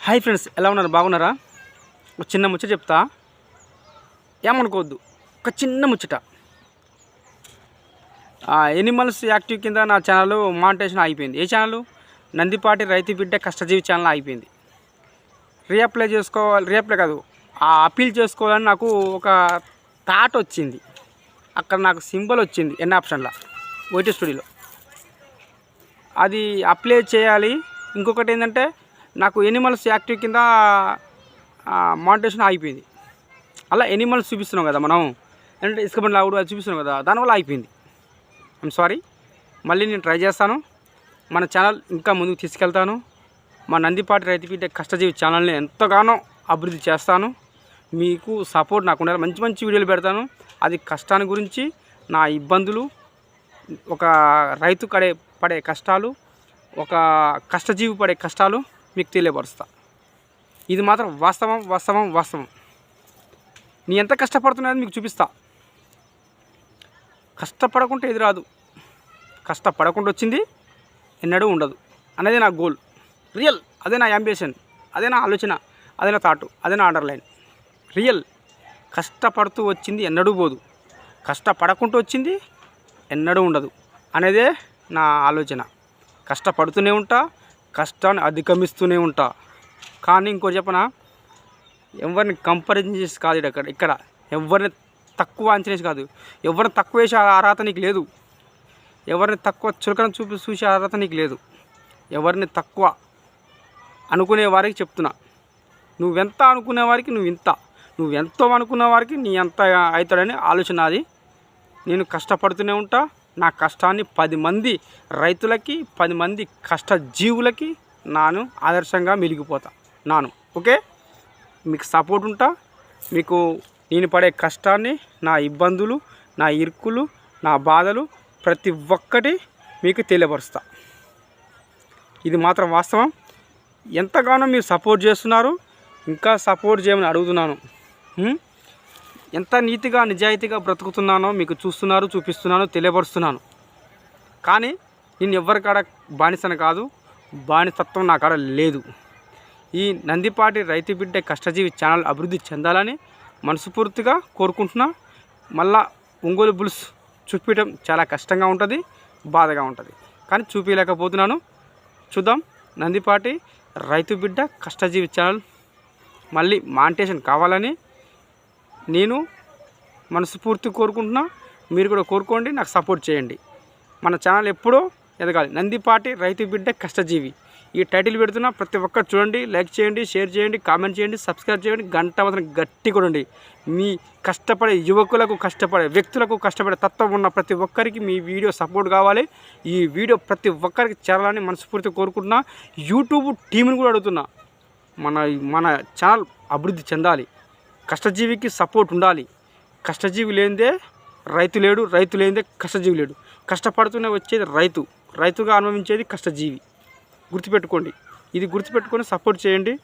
Hi friends, ఎలా ఉన్నారు? బాగున్నారా? ఒక చిన్న ముచ్చట చెప్తా, ఏమనుకోవద్దు. ఒక చిన్న ముచ్చట. ఎనిమల్స్ యాక్టివ్ కింద నా ఛానల్ మానిటైజేషన్ అయిపోయింది. ఏ ఛానల్? నందిపాటి రైతు బిడ్డ కష్టజీవి ఛానల్ అయిపోయింది. రీఅప్లై చేసుకోవాలి, రీఅప్లై కాదు, అపీల్ చేసుకోవాలని నాకు ఒక థాట్ వచ్చింది. అక్కడ నాకు సింబల్ వచ్చింది ఎన్ ఆప్షన్లో, ఓటీ స్టూడియోలో. అది అప్లై చేయాలి. ఇంకొకటి ఏంటంటే, నాకు ఎనిమల్స్ యాక్టివ్ కింద మానిటైజేషన్ అయిపోయింది. అలా ఎనిమల్స్ చూపిస్తున్నాం కదా మనం, అంటే ఇసుక బండి లాగుడు అది చూపిస్తున్నాం కదా, దానివల్ల అయిపోయింది. I'm sorry. మళ్ళీ నేను ట్రై చేస్తాను. మన ఛానల్ ఇంకా ముందుకు తీసుకెళ్తాను. మా నందిపాటి రైతు బిడ్డ కష్టజీవి ఛానల్ని ఎంతగానో అభివృద్ధి చేస్తాను. మీకు సపోర్ట్ నాకు ఉండాలి. మంచి మంచి వీడియోలు పెడతాను. అది కష్టాన్ని గురించి, నా ఇబ్బందులు, ఒక రైతు పడే కష్టాలు, ఒక కష్టజీవి పడే కష్టాలు మీకు తెలియపరుస్తా. ఇది మాత్రం వాస్తవం వాస్తవం వాస్తవం. నీ ఎంత కష్టపడుతున్నది మీకు చూపిస్తా. కష్టపడకుంటే ఇది రాదు. కష్టపడకుండా వచ్చింది ఎన్నడూ ఉండదు అనేది నా గోల్. రియల్. అదే నా అంబిషన్, అదే నా ఆలోచన, అదే నా థాట్, అదే నా అండర్లైన్. రియల్. కష్టపడుతూ వచ్చింది ఎన్నడూ పోదు, కష్టపడకుంటూ వచ్చింది ఎన్నడూ ఉండదు అనేదే నా ఆలోచన. కష్టపడుతూనే ఉంటా, కష్టాన్ని అధిగమిస్తూనే ఉంటా. కానీ ఇంకోటి చెప్పనా, ఎవరిని కంపారిజన్ చేసి కాదు ఇక్కడ ఎవరిని తక్కువ అంచనేసి కాదు, ఎవరిని తక్కువ వేసే అర్హత నీకు లేదు, ఎవరిని తక్కువ చులకన చూసే అర్హత నీకు లేదు. ఎవరిని తక్కువ అనుకునే వారికి చెప్తున్నా, నువ్వెంత అనుకునే వారికి నువ్వు ఇంత, నువ్వెంతో అనుకునే వారికి నీ ఎంత అవుతాడని ఆలోచన అది. నేను కష్టపడుతూనే ఉంటా. నా కష్టాన్ని 10 మంది రైతులకి, 10 మంది కష్టజీవులకి నాను ఆదర్శంగా మిలిగిపోతా. ఓకే, మీకు సపోర్ట్ ఉంటా. మీకు నేను పడే కష్టాన్ని, నా ఇబ్బందులు, నా ఇరుకులు, నా బాధలు ప్రతి ఒక్కటి మీకు తెలియపరుస్తా. ఇది మాత్రం వాస్తవం. ఎంతగానో మీరు సపోర్ట్ చేస్తున్నారు, ఇంకా సపోర్ట్ చేయమని అడుగుతున్నాను. ఎంత నీతిగా నిజాయితీగా బ్రతుకుతున్నానో మీకు చూస్తున్నారు, చూపిస్తున్నాను, తెలియపరుస్తున్నాను. కానీ నేను ఎవరికాడ బానిసను కాదు, బానిసత్వం నా కాడ లేదు. ఈ నందిపాటి రైతు బిడ్డ కష్టజీవి ఛానల్ అభివృద్ధి చెందాలని మనస్ఫూర్తిగా కోరుకుంటున్నా. మళ్ళా ఒంగోలు బుల్స్ చూపించడం చాలా కష్టంగా ఉంటుంది, బాధగా ఉంటుంది. కానీ చూపించలేకపోతున్నాను. చూద్దాం. నందిపాటి రైతు బిడ్డ కష్టజీవి ఛానల్ మళ్ళీ మానిటైజేషన్ కావాలని నేను మనస్ఫూర్తి కోరుకుంటున్నా. మీరు కూడా కోరుకోండి, నాకు సపోర్ట్ చేయండి. మన ఛానల్ ఎప్పుడో ఎదగాలి. నందిపాటి రైతు బిడ్డ కష్టజీవి ఈ టైటిల్ పెడుతున్నా. ప్రతి ఒక్కరు చూడండి, లైక్ చేయండి, షేర్ చేయండి, కామెంట్ చేయండి, సబ్స్క్రైబ్ చేయండి, గంట మాత్రం గట్టి కొడండి. మీ కష్టపడే యువకులకు, కష్టపడే వ్యక్తులకు, కష్టపడే తత్వం ఉన్న ప్రతి ఒక్కరికి మీ వీడియో సపోర్ట్ కావాలి. ఈ వీడియో ప్రతి ఒక్కరికి చేరాలని మనస్ఫూర్తి కోరుకుంటున్నా. యూట్యూబ్ టీంని కూడా అడుగుతున్నా, మన ఛానల్ అభివృద్ధి చెందాలి. కష్టజీవికి సపోర్ట్ ఉండాలి. కష్టజీవి లేనిదే రైతు లేడు, రైతు లేనిదే కష్టజీవి లేడు. కష్టపడుతూనే వచ్చేది రైతు, రైతుగా అనుభవించేది కష్టజీవి. గుర్తుపెట్టుకోండి. ఇది గుర్తుపెట్టుకొని సపోర్ట్ చేయండి.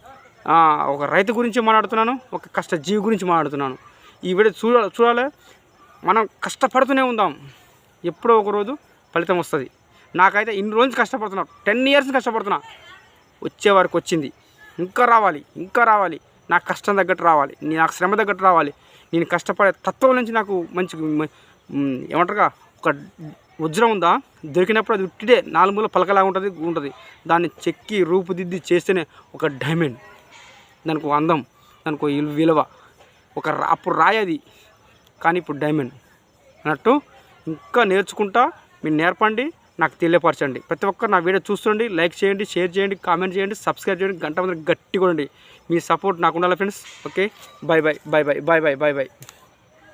ఒక రైతు గురించి మాట్లాడుతున్నాను, ఒక కష్టజీవి గురించి మాట్లాడుతున్నాను. ఈ వీడియో చూడాలి. మనం కష్టపడుతూనే ఉందాం, ఎప్పుడో ఒకరోజు ఫలితం వస్తుంది. నాకైతే ఇన్ని రోజులు కష్టపడుతున్నా, 10 years కష్టపడుతున్నా, వచ్చే వరకు వచ్చింది. ఇంకా రావాలి, ఇంకా రావాలి. నాకు కష్టం తగ్గట్టు రావాలి, నాకు శ్రమ తగ్గట్టు రావాలి. నేను కష్టపడే తత్వం నుంచి నాకు మంచి ఏమంటారుగా ఒక వజ్రం ఉందా, దొరికినప్పుడు అది ఉట్టిదే 4 మూల పలకలాగా ఉంటుంది. దాన్ని చెక్కి రూపుదిద్ది చేస్తేనే ఒక డైమండ్. దానికి ఒక అందం, దానికి ఒక విలువ. అప్పుడు రాయది, కానీ ఇప్పుడు డైమండ్ అన్నట్టు. ఇంకా నేర్చుకుంటా. మీరు నేర్పండి, నాకు తెలియపరచండి. ప్రతి ఒక్కరు నా వీడియో చూస్తుండి, లైక్ చేయండి, షేర్ చేయండి, కామెంట్ చేయండి, సబ్స్క్రైబ్ చేయండి, గంట మాత్రం గట్టి కొనండి. మీ సపోర్ట్ నాకు ఉండాలి friends. Okay, bye bye bye bye bye bye bye bye.